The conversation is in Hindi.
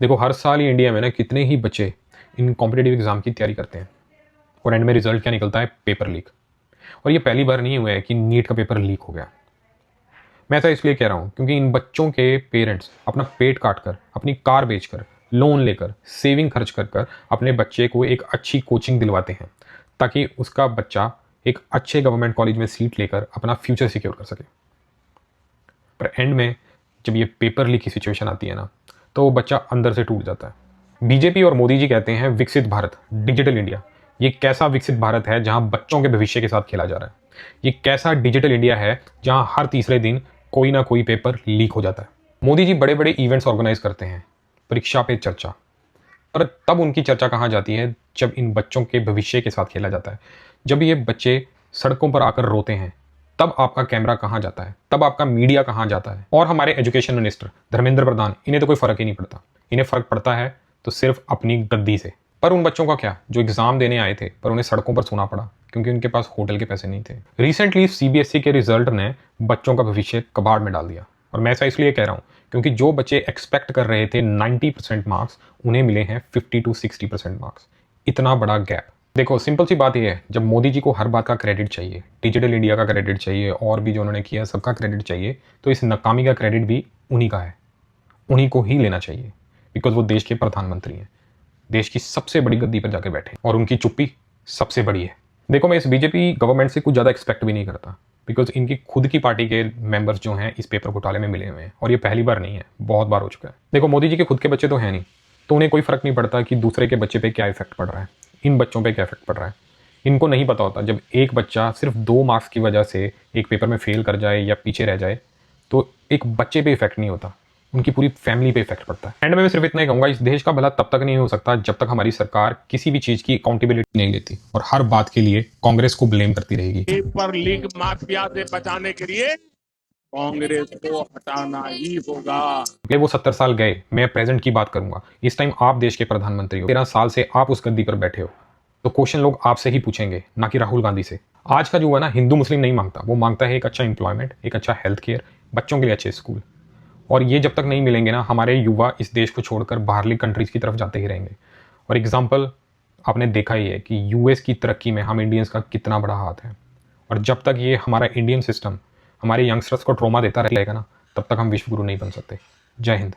देखो, हर साल ही इंडिया में ना कितने ही बच्चे इन कॉम्पिटेटिव एग्जाम की तैयारी करते हैं और एंड में रिजल्ट क्या निकलता है? Paper leak. और ये पहली बार नहीं हुआ है कि नीट का पेपर लीक हो गया। मैं ऐसा इसलिए कह रहा हूँ क्योंकि इन बच्चों के पेरेंट्स अपना पेट काट कर, अपनी कार बेचकर, लोन लेकर, सेविंग खर्च कर कर अपने बच्चे को एक अच्छी कोचिंग दिलवाते हैं ताकि उसका बच्चा एक अच्छे गवर्नमेंट कॉलेज में सीट लेकर अपना फ्यूचर सिक्योर कर सके। पर एंड में जब ये पेपर लीक की सिचुएशन आती है ना, तो वो बच्चा अंदर से टूट जाता है। बीजेपी और मोदी जी कहते हैं विकसित भारत, डिजिटल इंडिया। ये कैसा विकसित भारत है जहां बच्चों के भविष्य के साथ खेला जा रहा है? ये कैसा डिजिटल इंडिया है जहां हर तीसरे दिन कोई ना कोई पेपर लीक हो जाता है? मोदी जी बड़े बड़े इवेंट्स ऑर्गेनाइज करते हैं, परीक्षा पे चर्चा, पर तब उनकी चर्चा कहाँ जाती है? जब इन बच्चों के भविष्य के साथ खेला जाता है, जब ये बच्चे सड़कों पर आकर रोते हैं, तब आपका कैमरा कहाँ जाता है? तब आपका मीडिया कहाँ जाता है? और हमारे एजुकेशन मिनिस्टर धर्मेंद्र प्रधान, इन्हें तो कोई फर्क ही नहीं पड़ता। इन्हें फर्क पड़ता है तो सिर्फ अपनी गद्दी से। पर उन बच्चों का क्या जो एग्जाम देने आए थे पर उन्हें सड़कों पर सोना पड़ा क्योंकि उनके पास होटल के पैसे नहीं थे। रिसेंटली सीबीएसई के रिजल्ट ने बच्चों का भविष्य कबाड़ में डाल दिया। और मैं ऐसा इसलिए कह रहा हूँ क्योंकि जो बच्चे एक्सपेक्ट कर रहे थे 90% मार्क्स, उन्हें मिले हैं 50 to 60% मार्क्स। इतना बड़ा गैप। देखो, सिंपल सी बात यह है, जब मोदी जी को हर बात का क्रेडिट चाहिए, डिजिटल इंडिया का क्रेडिट चाहिए और भी जो उन्होंने किया सबका क्रेडिट चाहिए, तो इस नाकामी का क्रेडिट भी उन्हीं का है। उन्हीं को ही लेना चाहिए बिकॉज वो देश के प्रधानमंत्री हैं, देश की सबसे बड़ी गद्दी पर जाकर बैठे और उनकी चुप्पी सबसे बड़ी है। देखो, मैं इस बीजेपी गवर्नमेंट से कुछ ज़्यादा एक्सपेक्ट भी नहीं करता बिकॉज इनकी खुद की पार्टी के मेंबर्स जो हैं इस पेपर घोटाले में मिले हुए हैं और ये पहली बार नहीं है, बहुत बार हो चुका है। देखो, मोदी जी के खुद के बच्चे तो हैं नहीं, तो उन्हें कोई फर्क नहीं पड़ता कि दूसरे के बच्चे पे क्या इफेक्ट पड़ रहा है, इन बच्चों पे क्या इफेक्ट पड़ रहा है। इनको नहीं पता होता जब एक बच्चा सिर्फ 2 मार्क्स की वजह से एक पेपर में फेल कर जाए या पीछे रह जाए तो एक बच्चे पे इफेक्ट नहीं होता, उनकी पूरी फैमिली पे इफेक्ट पड़ता है। एंड में मैं सिर्फ इतना ही कहूंगा, इस देश का भला तब तक नहीं हो सकता जब तक हमारी सरकार किसी भी चीज की अकाउंटेबिलिटी नहीं लेती और हर बात के लिए कांग्रेस को ब्लेम करती रहेगी। पेपर लीक माफिया से बचाने के लिए कांग्रेस को हटाना ही होगा। वो 70 साल गए, मैं प्रेजेंट की बात करूंगा। इस टाइम आप देश के प्रधानमंत्री हो, 13 साल से आप उस गद्दी पर बैठे हो, तो क्वेश्चन लोग आपसे ही पूछेंगे, ना कि राहुल गांधी से। आज का जो है ना, हिंदू मुस्लिम नहीं मांगता, वो मांगता है एक अच्छा एम्प्लॉयमेंट, एक अच्छा हेल्थ केयर, बच्चों के लिए अच्छे स्कूल। और ये जब तक नहीं मिलेंगे ना, हमारे युवा इस देश को छोड़कर बाहरली कंट्रीज की तरफ जाते ही रहेंगे। और एग्जाम्पल आपने देखा ही है कि यूएस की तरक्की में हम इंडियंस का कितना बड़ा हाथ है। और जब तक ये हमारा इंडियन सिस्टम हमारे यंगस्टर्स को ट्रॉमा देता रहेगा ना, तब तक हम विश्व गुरु नहीं बन सकते। जय हिंद।